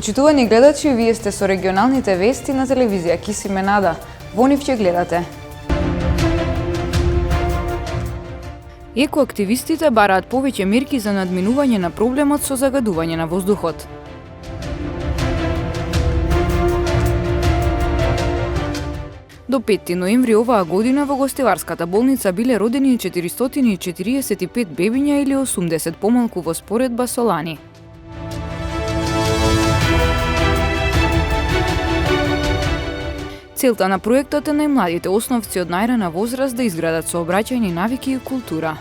Почитувани гледачи, вие сте со регионалните вести на телевизија Кисиме Нада. Во нив ќе гледате. Екоактивистите бараат повеќе мерки за надминување на проблемот со загадување на воздухот. До 5 ноември оваа година во гостиварската болница биле родени 445 бебиња или 80 помалку во споредба со лани. Целта на проектот е најмладите основци од најрана возраст да изградат сообраќајни навики и култура.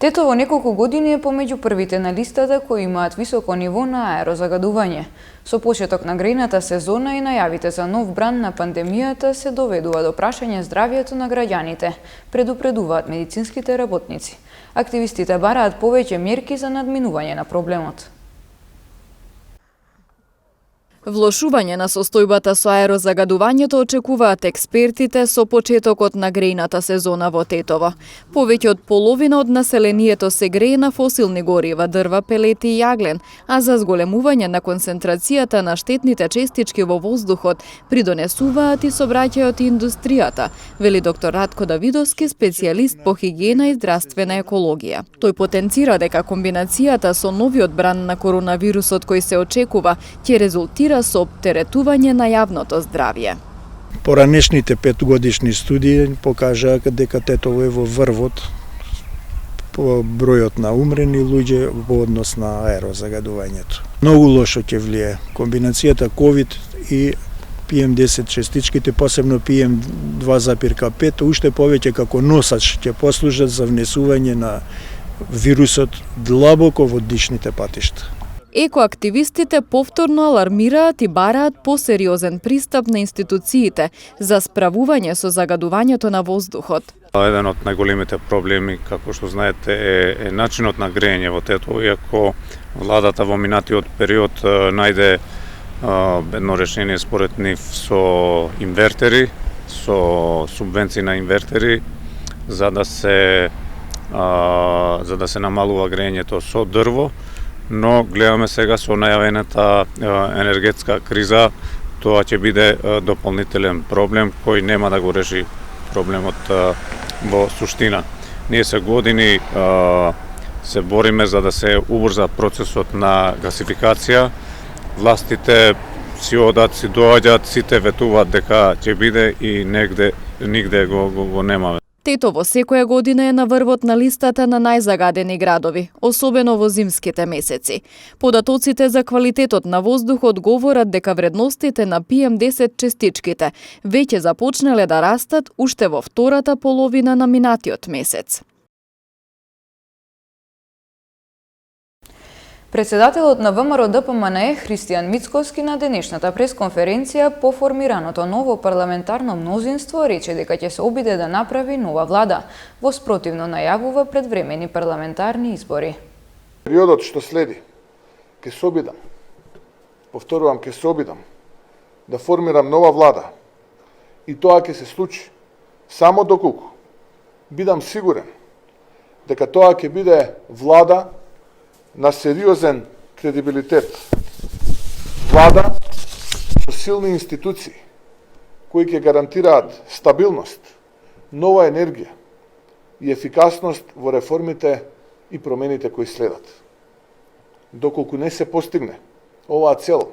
Тетово неколку години е помеѓу првите на листата кои имаат високо ниво на аерозагадување. Со почеток на грејната сезона и најавите за нов бран на пандемијата се доведува до прашање здравјето на граѓаните, предупредуваат медицинските работници. Активистите бараат повеќе мерки за надминување на проблемот. Влошување на состојбата со аерозагадувањето очекуваат експертите со почетокот на грејната сезона во Тетово. Повеќе од половина од населението се грее на фосилни горива, дрва, пелети и јаглен, а за зголемување на концентрацијата на штетните честички во воздухот придонесуваат и сообраќајот и индустријата, вели доктор Ратко Давидовски, специјалист по хигиена и здравствена екологија. Тој потенцира дека комбинацијата со новиот бран на коронавирусот кој се очекува ќе резултира со оптеретување на јавното здравје. Поранешните 5-годишни студии покажаа дека Тетово е во врвот по бројот на умрени луѓе во однос на аерозагадувањето. Многу лошо ќе влие комбинацијата COVID и PM10 частичките, посебно PM2,5, уште повеќе како носач ќе послужат за внесување на вирусот длабоко во дишните патишта. Екоактивистите повторно алармираат и бараат посериозен пристап на институциите за справување со загадувањето на воздухот. Еден од најголемите проблеми, како што знаете, е начинот на грејење во Тетово, иако владата во минатиот период најде едно решение според нив со инвертери, со субвенции на инвертери, за да се намалува грејењето со дрво. Но гледаме сега со најавената енергетска криза, тоа ќе биде дополнителен проблем кој нема да го реши проблемот во суштина. Ние се години се бориме за да се убрза процесот на гасификација. Властите си одат, си доаѓаат, сите ветуваат дека ќе биде и нигде го немаме. Тетово секоја година е на врвот на листата на најзагадени градови, особено во зимските месеци. Податоците за квалитетот на воздухот говорат дека вредностите на PM10 частичките веќе започнале да растат уште во втората половина на минатиот месец. Председателот на ВМРО-ДПМНЕ Христијан Мицковски на денешната пресконференција по формираното ново парламентарно мнозинство рече дека ќе се обиде да направи нова влада, во спротивно најавува предвремени парламентарни избори. Периодот што следи, ќе се обидам, повторувам, ќе се обидам да формирам нова влада и тоа ќе се случи само доколку бидам сигурен дека тоа ќе биде влада на сериозен кредибилитет, влада со силни институции кои ќе гарантираат стабилност, нова енергија и ефикасност во реформите и промените кои следат. Доколку не се постигне оваа цел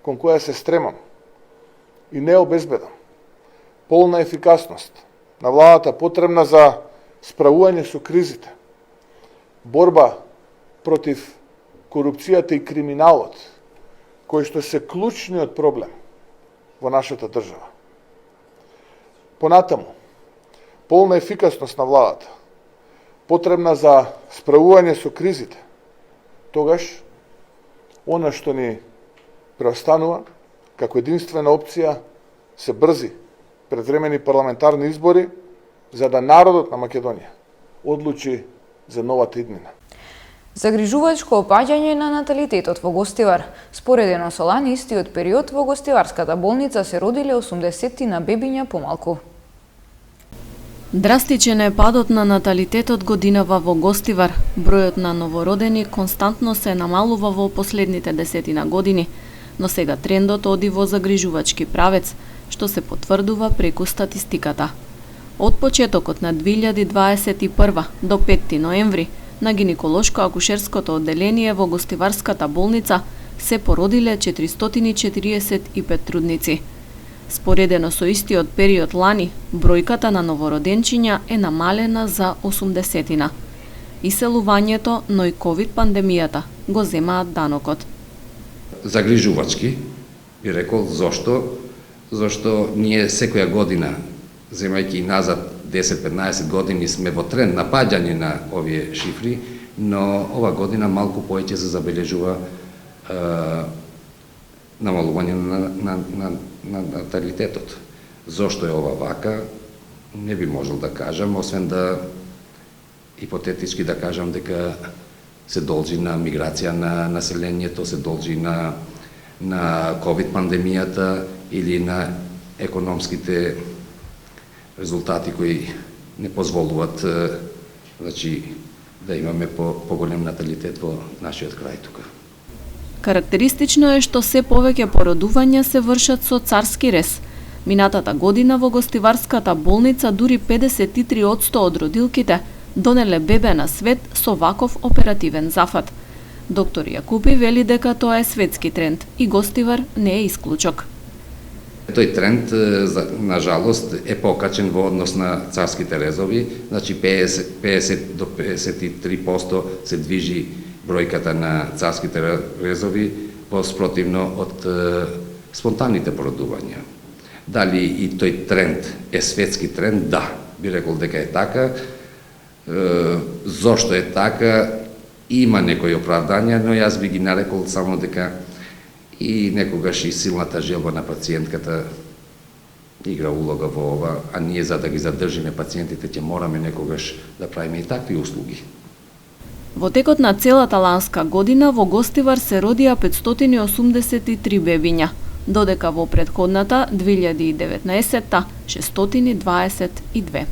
кон која се стремам и не обезбедам полна ефикасност на владата потребна за справување со кризите, борба против корупцијата и криминалот, кои што се клучниот проблем во нашата држава. Понатаму, полна ефикасност на владата, потребна за справување со кризите, тогаш, она што ни преостанува, како единствена опција, се брзи предвремени парламентарни избори, за да народот на Македонија одлучи за новата иднина. Загрижувачко опаѓање на наталитетот во Гостивар. Споредено со лани истиот период во Гостиварската болница се родиле 80 на бебиња помалку. Драстичен е падот на наталитетот годинава во Гостивар. Бројот на новородени константно се намалува во последните 10 години, но сега трендот оди во загрижувачки правец, што се потврдува преку статистиката. Од почетокот на 2021 до 5 ноември на гинеколошко-акушерското одделение во Гостиварската болница се породиле 445 трудници. Споредено со истиот период лани, бројката на новороденчиња е намалена за 80-тина. Иселувањето, но и ковид пандемијата го земаат данокот. Загрижувачки, би рекол, зашто ние секоја година, земајќи назад 10-15 години, сме во тренд на паѓање на овие шифри, но ова година малку повеќе се забележува намалување на наталитетот. Зошто е ова вака, не би можел да кажам, освен да ипотетички да кажам дека се должи на миграција на населението, се должи на ковид пандемијата или на економските резултати кои не позволуваат да имаме поголем наталитет во нашиот крај тука. Карактеристично е што се повеќе породувања се вршат со царски рез. Минатата година во Гостиварската болница дури 53% од родилките донеле бебе на свет со ваков оперативен зафат. Доктор Јакупи вели дека тоа е светски тренд и Гостивар не е исклучок. Тој тренд, на жалост, е покачен во однос на царските резови, значи 50 до 53% се движи бројката на царските резови во спротивно од спонтанните породувања. Дали и тој тренд е светски тренд? Да, би рекол дека е така. Зошто е така? Има некои оправдања, но јас би ги нарекол само дека и некогаш и силната желба на пациентката игра улога во ова, а ние за да ги задржиме пациентите ќе мораме некогаш да правиме и такви услуги. Во текот на целата ланска година во Гостивар се родија 583 бебиња, додека во претходната 2019-та 622.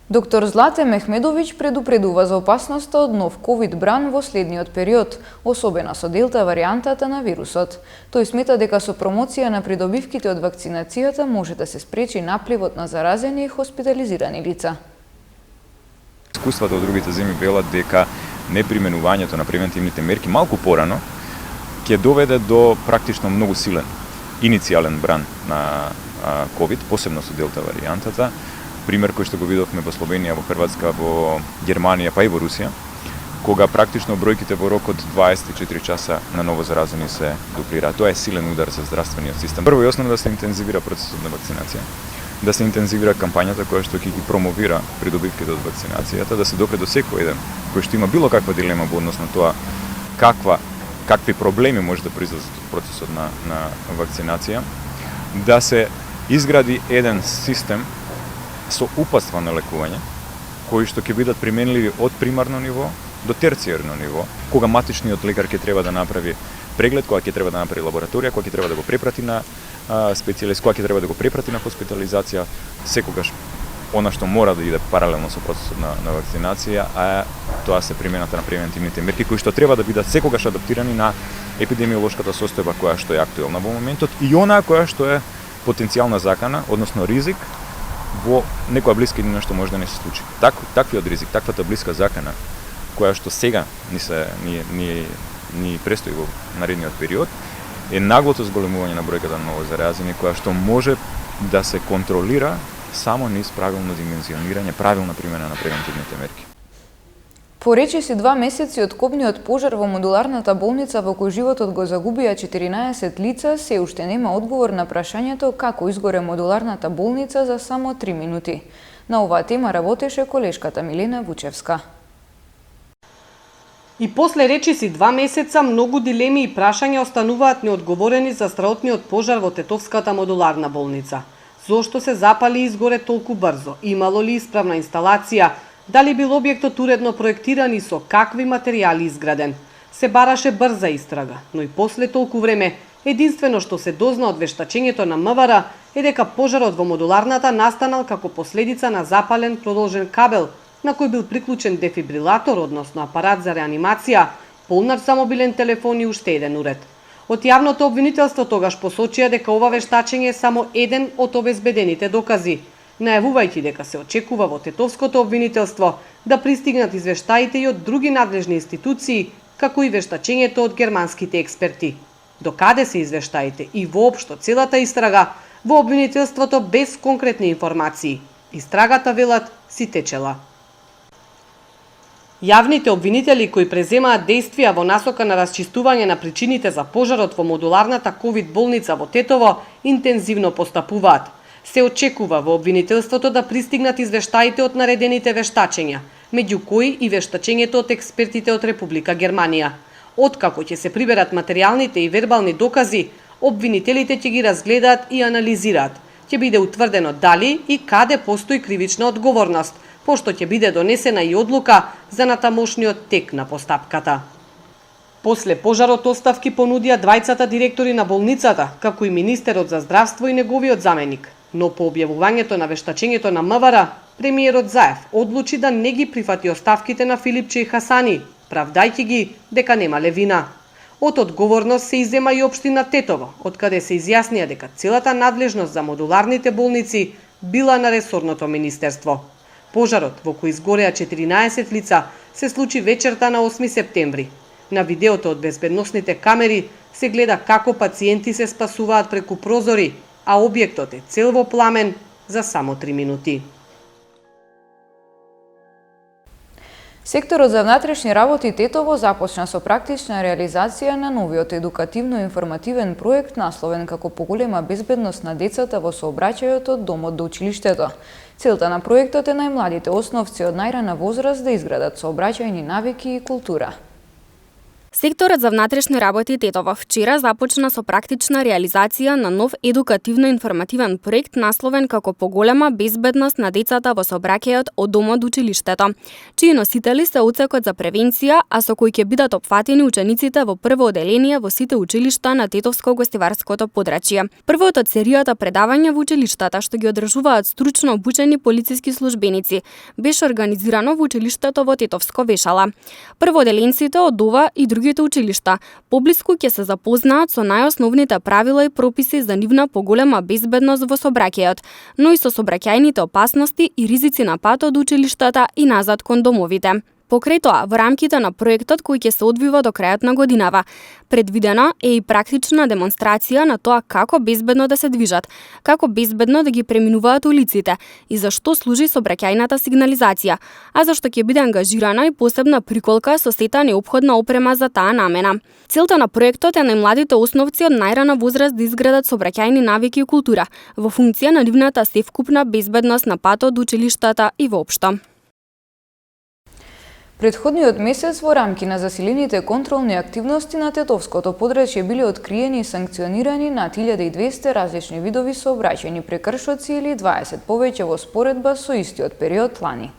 Доктор Злате Мехмедовиќ предупредува за опасноста од нов ковид бран во следниот период, особено со делта варијантата на вирусот. Тој смета дека со промоција на придобивките од вакцинацијата може да се спречи напливот на заразени и хоспитализирани лица. Искуствата од другите земји велат дека неприменувањето на превентивните мерки малку порано ќе доведе до практично многу силен иницијален бран на ковид, посебно со делта варијантата. Пример кој што го видовме во Словенија, во Хрватска, во Германија, па и во Русија, кога практично бројките во рок од 24 часа на ново заразени се дуплираат. Тоа е силен удар за здравствениот систем. Прво и основно да се интензивира процесот на вакцинација, да се интензивира кампањата која што ќе ги промовира придобивките од вакцинацијата, да се допре до секој еден кој што има било каква дилема во однос на тоа какви проблеми може да произлезат од процесот на вакцинација, да се изгради еден систем со упатства на лекување, кои што ќе бидат применливи од примарно ниво до терцијарно ниво, кога матичниот лекар ќе треба да направи преглед, кога ќе треба да направи лабораторија, кога ќе треба да го препрати на специјалист, кога ќе треба да го препрати на хоспитализација, секогаш она што мора да иде паралелно со процесот на вакцинација, а тоа се примената на превентивните мерки кои што треба да бидат секогаш адаптирани на епидемиолошката состојба која што е актуелна во моментот и она која што е потенцијална закана, односно ризик во некоја блиска иднина што може да не се случи. Таквиот ризик, таквата блиска закана, која што сега ни престои во наредниот период, е наглото зголемување на бројката на ново заразени, која што може да се контролира само низ правилно димензионирање, правилна примена на превентивните мерки. По речиси 2 месеци од кобниот пожар во модуларната болница во кој животот го загубија 14 лица, се уште нема одговор на прашањето како изгоре модуларната болница за само 3 минути. На оваа тема работеше колешката Милена Вучевска. И после речиси 2 месеца многу дилеми и прашања остануваат неодговорени за страотниот пожар во Тетовската модуларна болница. Зошто се запали и изгоре толку брзо? Имало ли исправна инсталација? Дали бил објектот уредно проектиран и со какви материјали изграден? Се бараше брза истрага, но и после толку време, единствено што се дозна од вештачењето на МВР е дека пожарот во модуларната настанал како последица на запален продолжен кабел на кој бил приклучен дефибрилатор, односно апарат за реанимација, полнач за мобилен телефон и уште еден уред. Од јавното обвинителство тогаш посочија дека ова вештачење е само еден од обезбедените докази, најавувајќи дека се очекува во тетовското обвинителство да пристигнат извештаите и од други надлежни институции, како и вештачењето од германските експерти. До каде се извештаите и воопшто целата истрага во обвинителството без конкретни информации. Истрагата, велат, си течела. Јавните обвинители кои преземаат действија во насока на расчистување на причините за пожарот во модуларната ковид болница во Тетово интензивно постапуваат. Се очекува во обвинителството да пристигнат извештаите од наредените вештачења, меѓу кои и вештачењето од експертите од Република Германија. Откако ќе се приберат материјалните и вербални докази, обвинителите ќе ги разгледаат и анализираат. Ќе биде утврдено дали и каде постои кривична одговорност, пошто ќе биде донесена и одлука за натамошниот тек на постапката. После пожарот оставки понудија двајцата директори на болницата, како и министерот за здравство и неговиот заменик. Но по објавувањето на вештачењето на МВР, премиерот Заев одлучи да не ги прифати оставките на Филипче и Хасани, правдајќи ги дека немале вина. Од одговорност се иззема и општина Тетово, од каде се изјаснија дека целата надлежност за модуларните болници била на ресорното министерство. Пожарот, во кој изгореа 14 лица, се случи вечерта на 8 септември. На видеото од безбедносните камери се гледа како пациенти се спасуваат преку прозори, а објектот е цел во пламен за само 3 минути. Секторот за внатрешни работи Тетово започна со практична реализација на новиот едукативно-информативен проект насловен како поголема безбедност на децата во сообраќајот од домот до училиштето. Целта на проектот е најмладите основци од најрана возраст да изградат сообраќајни навики и култура. Секторот за внатрешни работи Тетово вчера започна со практична реализација на нов едукативно-информативен проект насловен како поголема безбедност на децата во сообраќајот од домот до училиштето, чии носители се Одсекот за превенција, а со кој ќе бидат опфатени учениците во прво оделение во сите училишта на Тетовско-гостиварското подрачје. Првото од серијата предавања во училиштата што ги одржуваат стручно обучени полициски службеници беше организирано во училиштето во Тетовско Вешала. Прводеленците од ова и другите училишта поблиску ќе се запознаат со најосновните правила и прописи за нивна поголема безбедност во сообраќајот, но и со сообраќајните опасности и ризици на патот до училиштата и назад кон домовите. Покрај тоа, во рамките на проектот кој ќе се одвива до крајот на годинава, предвидена е и практична демонстрација на тоа како безбедно да се движат, како безбедно да ги преминуваат улиците и зашто служи сообраќајната сигнализација, а зашто ќе биде ангажирана и посебна приколка со сета неопходна опрема за таа намена. Целта на проектот е најмладите основци од најрана возраст да изградат сообраќајни навики и култура во функција на нивната севкупна безбедност на патот до училиштата и воопшто. Предходниот месец во рамки на засилените контролни активности на Тетовското подрачје биле откриени и санкционирани над 1200 различни видови сообраќајни прекршоци или 20 повеќе во споредба со истиот период лани.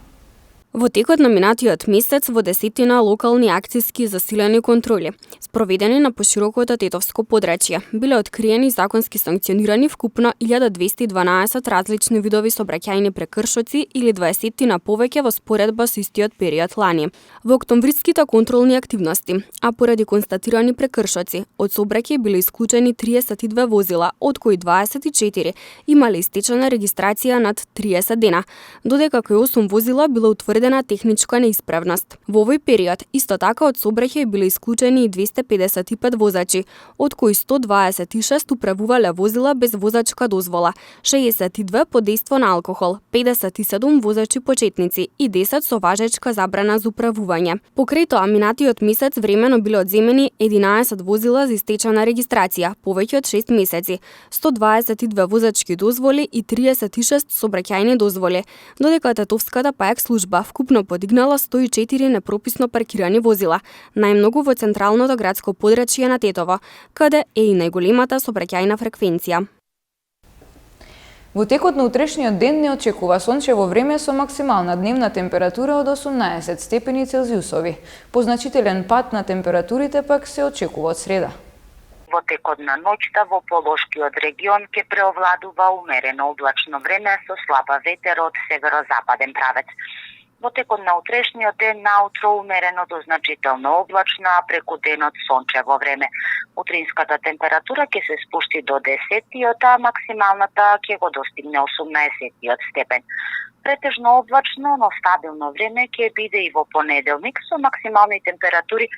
Во текот на минатиот месец во десетина локални акциски засилени контроли, спроведени на поширокото Тетовско подрачје, биле откриени и законски санкционирани вкупно 1212 различни видови сообраќајни прекршоци или 20 на повеќе во споредба со истиот период лани. Во октомвриските контролни активности, а поради констатирани прекршоци, од сообраќај биле исклучени 32 возила, од кои 24 имале истечена регистрација над 30 дена, додека кои 8 возила биле утврдени техничка неисправност. Во овој период, исто така од сообраќај биле исклучени и 255 возачи, од кои 126 управувале возила без возачка дозвола, 62 под дејство на алкохол, 57 возачи почетници и 10 со важечка забрана за управување. Покрај тоа, минатиот месец времено биле одземени 11 возила за истечена регистрација, повеќе од 6 месеци, 122 возачки дозволи и 36 сообраќајни дозволи, додека Тетовската ПАЕК служба вкупно подигнала 104 непрописно паркирани возила, најмногу во централното градско подрачје на Тетово, каде е и најголемата сообраќајна фреквенција. Во текот на утрешниот ден не очекува сончево време со максимална дневна температура од 18 степени Целзиусови. Позначителен пад на температурите пак се очекува од среда. Во текот на ноќта во Полошкиот регион ќе преовладува умерено облачно време со слаба ветер од северозападен правец. Во текот на утрешниот ден наутро умерено до значително облачно, а преку денот сончево време. Утринската температура ќе се спушти до 10-тиот, а максималната ќе го достигне 18-тиот степен. Претежно облачно, но стабилно време ќе биде и во понеделник со максимални температури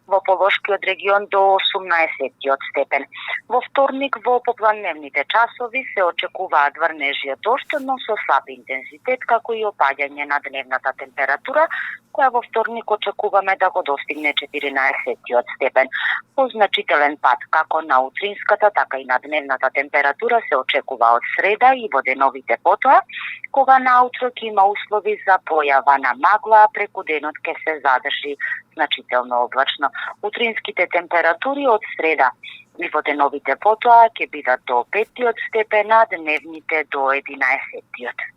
во Полошкиот регион до 18-тиот степен. Во вторник во попладневните часови се очекуваат врнежи од дожд, но со слаб интензитет, како и опаѓање на дневната температура, која во вторник очекуваме да го достигне 14-тиот степен. Позначителен пад како на утринската, така и на дневната температура се очекува од среда и во деновите потоа, кога наутро ќе има услови за појава на магла, а преку денот ќе се задржи значително облачно. Утринските температури од среда и во деновите потоа ќе бидат до 5-тиот степен, а дневните до 11-тиот.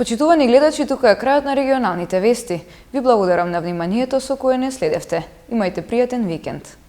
Почитувани гледачи, тука е крајот на регионалните вести. Ви благодарам на вниманието со кое не следевте. Имајте пријатен викенд.